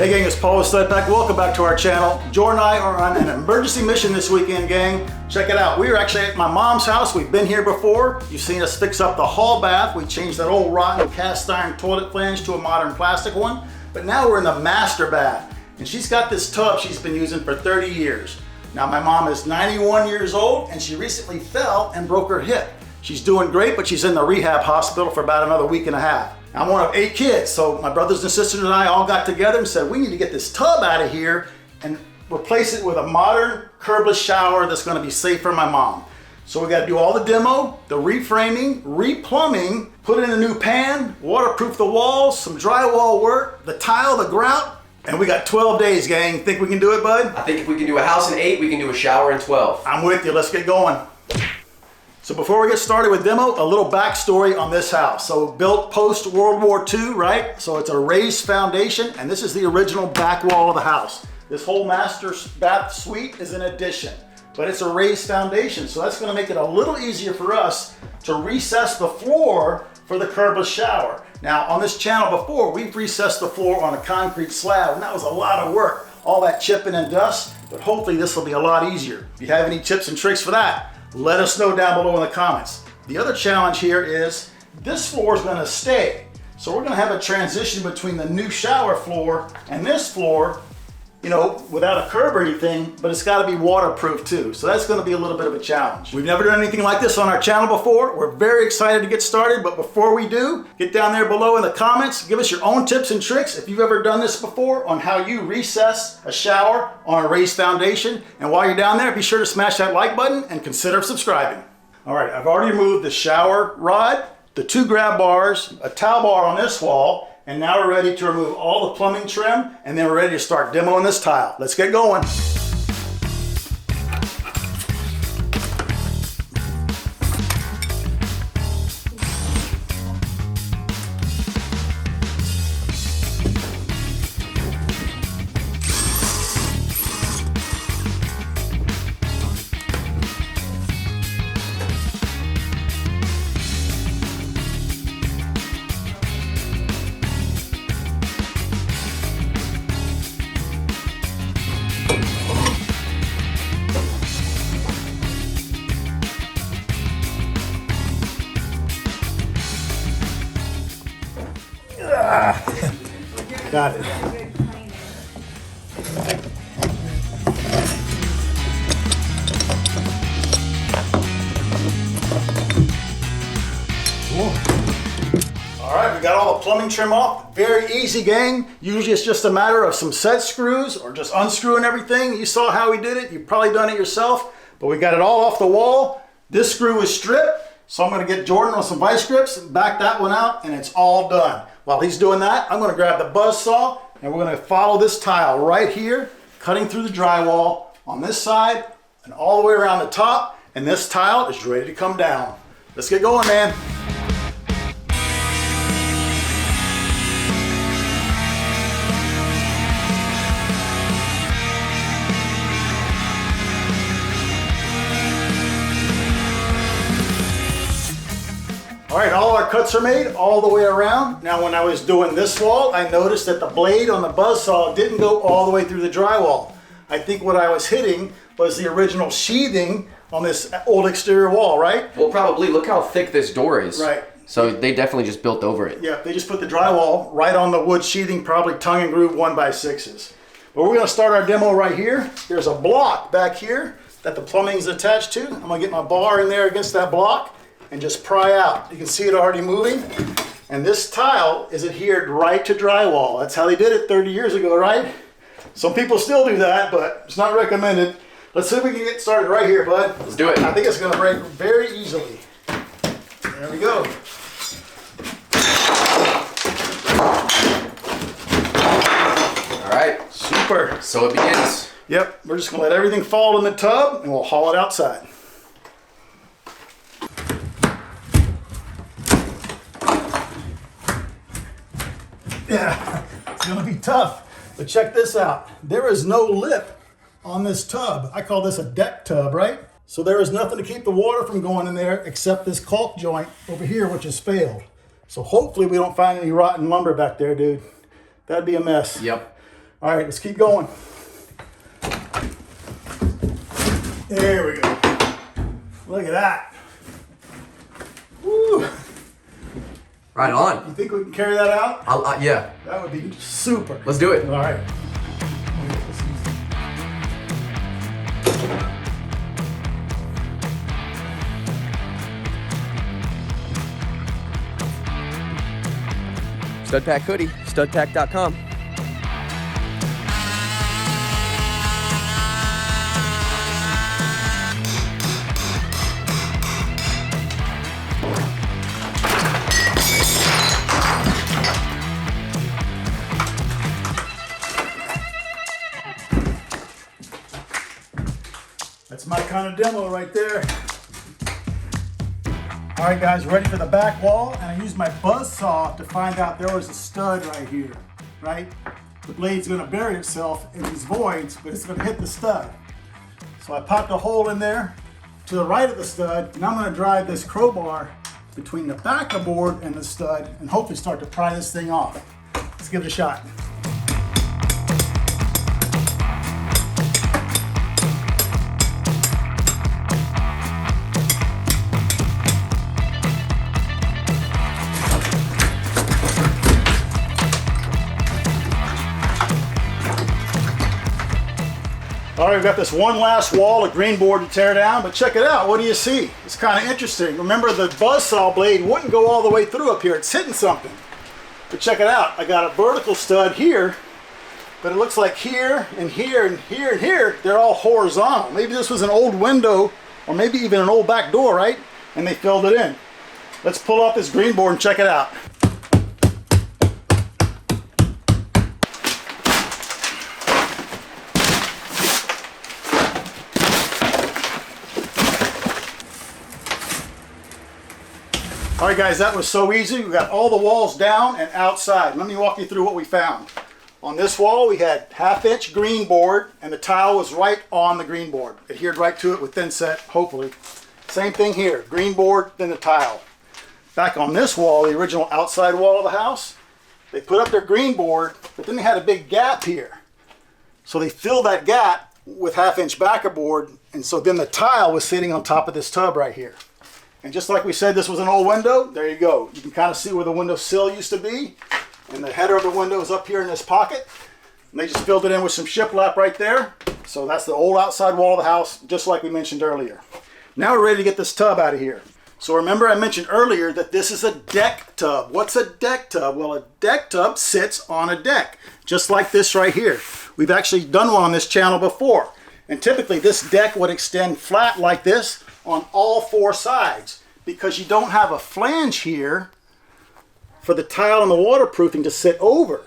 Hey gang, it's Paul with Stud Pack. Welcome back to our channel. Jordan and I are on an emergency mission this weekend, gang. Check it out. We are actually at my mom's house. We've been here before. You've seen us fix up the hall bath. We changed that old rotten cast iron toilet flange to a modern plastic one. But now we're in the master bath. And she's got this tub she's been using for 30 years. Now my mom is 91 years old and she recently fell and broke her hip. She's doing great, but she's in the rehab hospital for about another week and a half. I'm one of 8 kids, so my brothers and sisters and I all got together and said, we need to get this tub out of here and replace it with a modern curbless shower that's gonna be safe for my mom. So we gotta do all the demo, the reframing, replumbing, put in a new pan, waterproof the walls, some drywall work, the tile, the grout, and we got 12 days, gang. Think we can do it, bud? I think if we can do a house in 8, we can do a shower in 12. I'm with you, let's get going. So before we get started with demo, a little backstory on this house. So built post World War II, right? So it's a raised foundation, and this is the original back wall of the house. This whole master bath suite is an addition, but it's a raised foundation. So that's gonna make it a little easier for us to recess the floor for the curbless shower. Now on this channel before, we've recessed the floor on a concrete slab, and that was a lot of work. All that chipping and dust, but hopefully this will be a lot easier. If you have any tips and tricks for that, let us know down below in the comments. The other challenge here is this floor is gonna stay. So we're gonna have a transition between the new shower floor and this floor, you know, without a curb or anything, but it's gotta be waterproof too. So that's gonna be a little bit of a challenge. We've never done anything like this on our channel before. We're very excited to get started, but before we do, get down there below in the comments, give us your own tips and tricks if you've ever done this before on how you recess a shower on a raised foundation. And while you're down there, be sure to smash that like button and consider subscribing. All right, I've already removed the shower rod, the 2 grab bars, a towel bar on this wall, and now we're ready to remove all the plumbing trim, and then we're ready to start demoing this tile. Let's get going. Got it. All right, we got all the plumbing trim off. Very easy, gang. Usually it's just a matter of some set screws or just unscrewing everything. You saw how we did it. You've probably done it yourself, but we got it all off the wall. This screw was stripped, so I'm gonna get Jordan on some vice grips, back that one out, and it's all done. While he's doing that, I'm gonna grab the buzz saw and we're gonna follow this tile right here, cutting through the drywall on this side and all the way around the top, and this tile is ready to come down. Let's get going, man. All right, all our cuts are made all the way around. Now, when I was doing this wall, I noticed that the blade on the buzzsaw didn't go all the way through the drywall. I think what I was hitting was the original sheathing on this old exterior wall, right? Well, probably. Look how thick this door is. Right. So they definitely just built over it. Yeah, they just put the drywall right on the wood sheathing, probably tongue and groove 1x6s. But we're gonna start our demo right here. There's a block back here that the plumbing is attached to. I'm gonna get my bar in there against that block and just pry out. You can see it already moving. And this tile is adhered right to drywall. That's how they did it 30 years ago, right? Some people still do that, but it's not recommended. Let's see if we can get started right here, bud. Let's do it. I think it's gonna break very easily. There we go. All right. Super. So it begins. Yep, we're just gonna let everything fall in the tub and we'll haul it outside. Yeah, it's gonna be tough, but check this out. There is no lip on this tub. I call this a deck tub, right? So there is nothing to keep the water from going in there except this caulk joint over here, which has failed. So hopefully we don't find any rotten lumber back there, dude. That'd be a mess. Yep. All right, let's keep going. There we go. Look at that. Woo. Right on. You think we can carry that out? Yeah. That would be super. Let's do it. All right. Stud Pack hoodie, studpack.com. That's my kind of demo right there. All right, guys, ready for the back wall, and I used my buzz saw to find out there was a stud right here, right? The blade's gonna bury itself in these voids, but it's gonna hit the stud. So I popped a hole in there to the right of the stud, and I'm gonna drive this crowbar between the back of the board and the stud, and hopefully start to pry this thing off. Let's give it a shot. All right, we've got this one last wall of green board to tear down, but check it out. What do you see? It's kind of interesting. Remember, the buzzsaw blade wouldn't go all the way through up here. It's hitting something. But check it out. I got a vertical stud here, but it looks like here and here and here and here, they're all horizontal. Maybe this was an old window, or maybe even an old back door, right? And they filled it in. Let's pull off this green board and check it out. All right, guys, that was so easy. We got all the walls down and outside. Let me walk you through what we found. On this wall, we had 1/2-inch green board, and the tile was right on the green board. Adhered right to it with thin set, hopefully. Same thing here, green board, then the tile. Back on this wall, the original outside wall of the house, they put up their green board, but then they had a big gap here. So they filled that gap with 1/2-inch backer board, and so then the tile was sitting on top of this tub right here. And just like we said, this was an old window. There you go. You can kind of see where the window sill used to be. And the header of the window is up here in this pocket. And they just filled it in with some shiplap right there. So that's the old outside wall of the house, just like we mentioned earlier. Now we're ready to get this tub out of here. So remember I mentioned earlier that this is a deck tub. What's a deck tub? Well, a deck tub sits on a deck, just like this right here. We've actually done one on this channel before. And typically this deck would extend flat like this on all 4 sides, because you don't have a flange here for the tile and the waterproofing to sit over.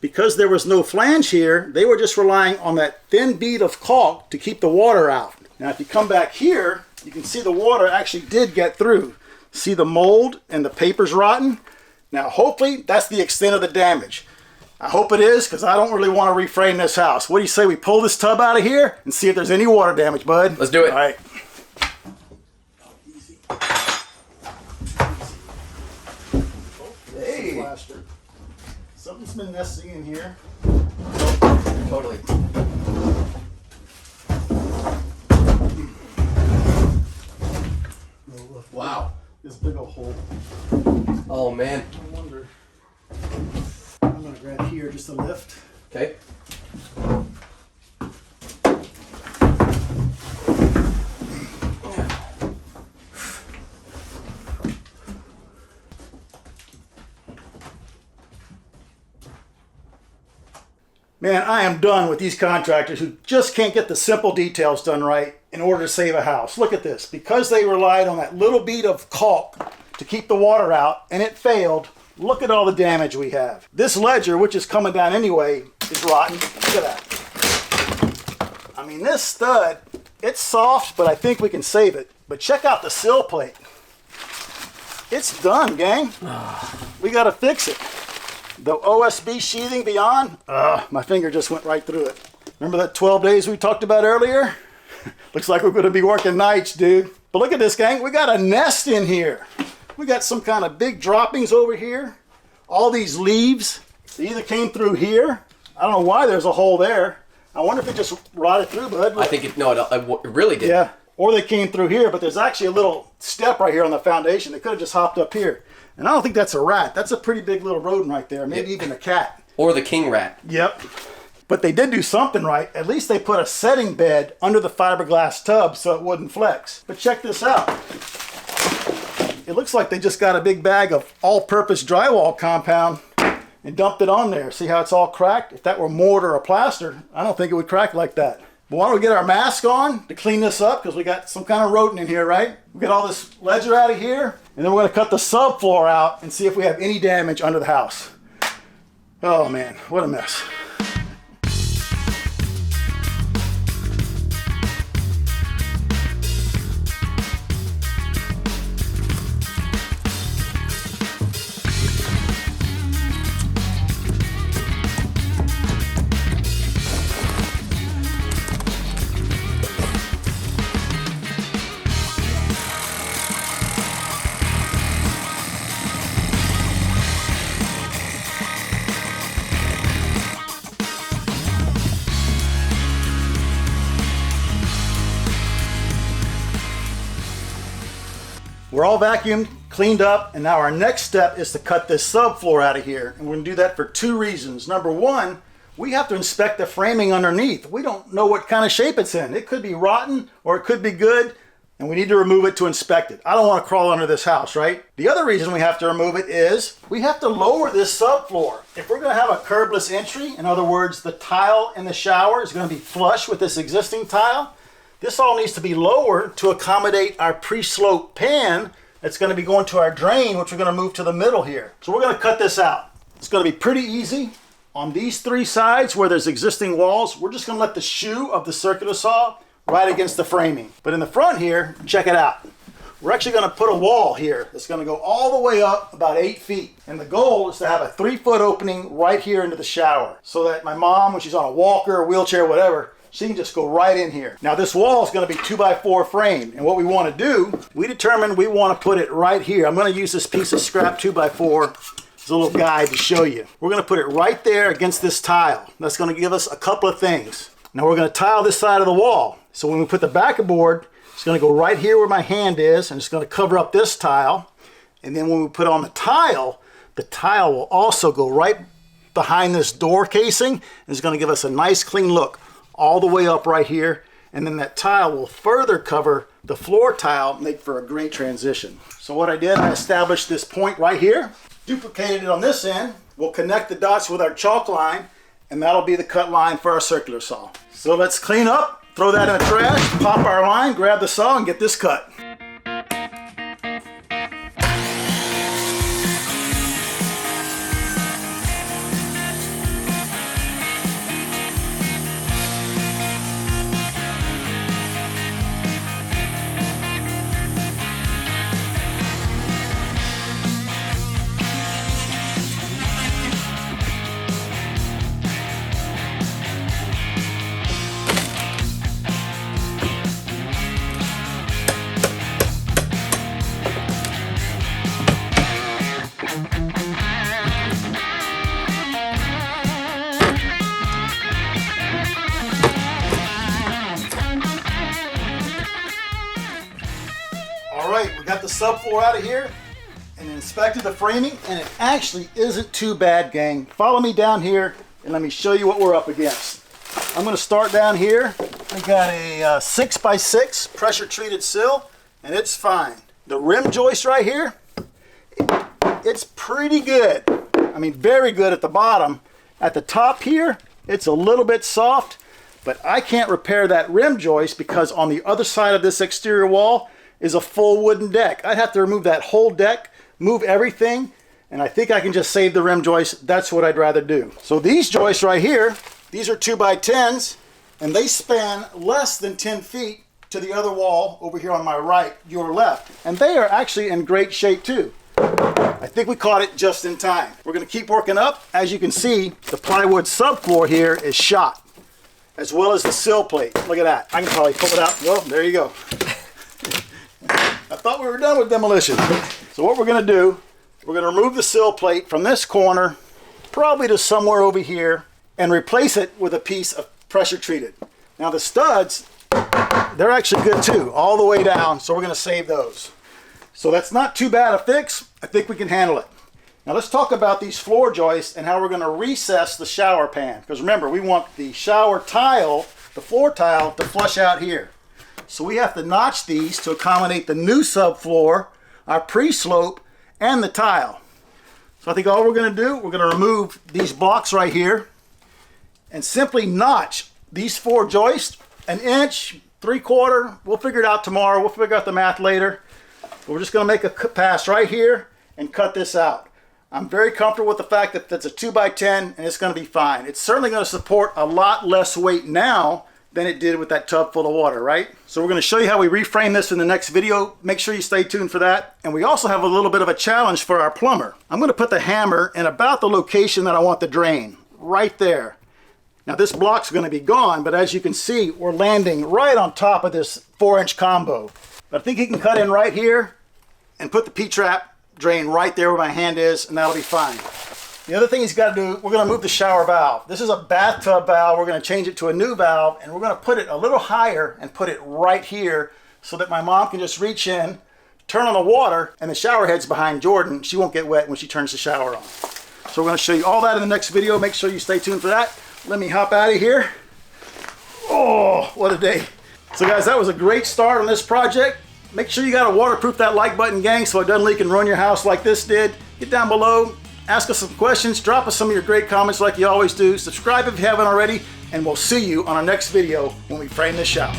Because there was no flange here, they were just relying on that thin bead of caulk to keep the water out. Now if you come back here, you can see the water actually did get through. See the mold and the paper's rotten? Now hopefully that's the extent of the damage. I hope it is, because I don't really want to reframe this house. What do you say we pull this tub out of here and see if there's any water damage, bud? Let's do it. All right. Hey. Something's been nesting in here. Totally. Wow. This big old hole. Oh man. I wonder. I'm gonna grab here just to lift. Okay. Man, I am done with these contractors who just can't get the simple details done right in order to save a house. Look at this. Because they relied on that little bead of caulk to keep the water out and it failed, look at all the damage we have. This ledger, which is coming down anyway, is rotten. Look at that. I mean, this stud, it's soft, but I think we can save it. But check out the sill plate. It's done, gang. We got to fix it. The OSB sheathing beyond, my finger just went right through it. Remember that 12 days we talked about earlier? Looks like we're going to be working nights, dude. But look at this, gang. We got a nest in here. We got some kind of big droppings over here. All these leaves, they either came through here. I don't know why there's a hole there. I wonder if it just rotted through, bud. I think it really did. Yeah, or they came through here, but there's actually a little step right here on the foundation. They could have just hopped up here. And I don't think that's a rat. That's a pretty big little rodent right there, maybe even a cat. Or the king rat. Yep. But they did do something right. At least they put a setting bed under the fiberglass tub so it wouldn't flex. But check this out. It looks like they just got a big bag of all-purpose drywall compound and dumped it on there. See how it's all cracked? If that were mortar or plaster, I don't think it would crack like that. But why don't we get our mask on to clean this up, because we got some kind of rodent in here, right? We get all this ledger out of here, and then we're gonna cut the subfloor out and see if we have any damage under the house. Oh man, what a mess. We're all vacuumed, cleaned up, and now our next step is to cut this subfloor out of here. And we're gonna do that for two reasons. Number one, we have to inspect the framing underneath. We don't know what kind of shape it's in. It could be rotten or it could be good, and we need to remove it to inspect it. I don't want to crawl under this house, right? The other reason we have to remove it is we have to lower this subfloor. If we're gonna have a curbless entry, in other words, the tile in the shower is gonna be flush with this existing tile, this all needs to be lowered to accommodate our pre-slope pan that's going to be going to our drain, which we're going to move to the middle here. So we're going to cut this out. It's going to be pretty easy. On these three sides where there's existing walls, we're just going to let the shoe of the circular saw right against the framing. But in the front here, check it out. We're actually going to put a wall here that's going to go all the way up about 8 feet. And the goal is to have a 3-foot opening right here into the shower so that my mom, when she's on a walker, wheelchair, whatever, she can just go right in here. Now this wall is going to be 2x4 frame, and what we want to do, we determined we want to put it right here. I'm going to use this piece of scrap 2x4 as a little guide to show you. We're going to put it right there against this tile. That's going to give us a couple of things. Now we're going to tile this side of the wall. So when we put the backer board, it's going to go right here where my hand is, and it's going to cover up this tile. And then when we put on the tile will also go right behind this door casing, and it's going to give us a nice clean look all the way up right here, and then that tile will further cover the floor tile, make for a great transition. So what I did, I established this point right here, duplicated it on this end. We'll connect the dots with our chalk line, and that'll be the cut line for our circular saw. So let's clean up, throw that in the trash, pop our line, grab the saw, and get this cut. We got the subfloor out of here and inspected the framing, and it actually isn't too bad, gang. Follow me down here and let me show you what we're up against. I'm going to start down here. I got a 6x6 pressure treated sill, and it's fine. The rim joist right here, it's pretty good. I mean, very good at the bottom. At the top here, it's a little bit soft, but I can't repair that rim joist because on the other side of this exterior wall is a full wooden deck. I'd have to remove that whole deck, move everything, and I think I can just save the rim joist. That's what I'd rather do. So these joists right here, these are 2x10s, and they span less than 10 feet to the other wall over here on my right, your left. And they are actually in great shape too. I think we caught it just in time. We're gonna keep working up. As you can see, the plywood subfloor here is shot, as well as the sill plate. Look at that. I can probably pull it out. Well, there you go. I thought we were done with demolition. So what we're going to do, we're going to remove the sill plate from this corner, probably to somewhere over here, and replace it with a piece of pressure treated. Now the studs, they're actually good too, all the way down, so we're going to save those. So that's not too bad a fix. I think we can handle it. Now let's talk about these floor joists and how we're going to recess the shower pan. Because remember, we want the shower tile, the floor tile, to flush out here. So we have to notch these to accommodate the new subfloor, our pre-slope, and the tile. So I think all we're going to do, we're going to remove these blocks right here and simply notch these 4 joists 1 inch, 3/4. We'll figure it out tomorrow. We'll figure out the math later. But we're just going to make a pass right here and cut this out. I'm very comfortable with the fact that that's a 2x10 and it's going to be fine. It's certainly going to support a lot less weight now than it did with that tub full of water, right? So we're going to show you how we reframe this in the next video. Make sure you stay tuned for that. And we also have a little bit of a challenge for our plumber. I'm going to put the hammer in about the location that I want the drain, right there. Now this block's going to be gone, but as you can see, we're landing right on top of this 4-inch combo. But I think you can cut in right here and put the P-trap drain right there where my hand is, and that'll be fine. The other thing he's got to do, we're going to move the shower valve. This is a bathtub valve. We're going to change it to a new valve, and we're going to put it a little higher and put it right here so that my mom can just reach in, turn on the water, and the shower head's behind Jordan. She won't get wet when she turns the shower on. So we're going to show you all that in the next video. Make sure you stay tuned for that. Let me hop out of here. Oh, what a day. So guys, that was a great start on this project. Make sure you got to waterproof that like button, gang, so it doesn't leak and ruin your house like this did. Get down below, ask us some questions, drop us some of your great comments like you always do. Subscribe if you haven't already, and we'll see you on our next video when we frame this shower.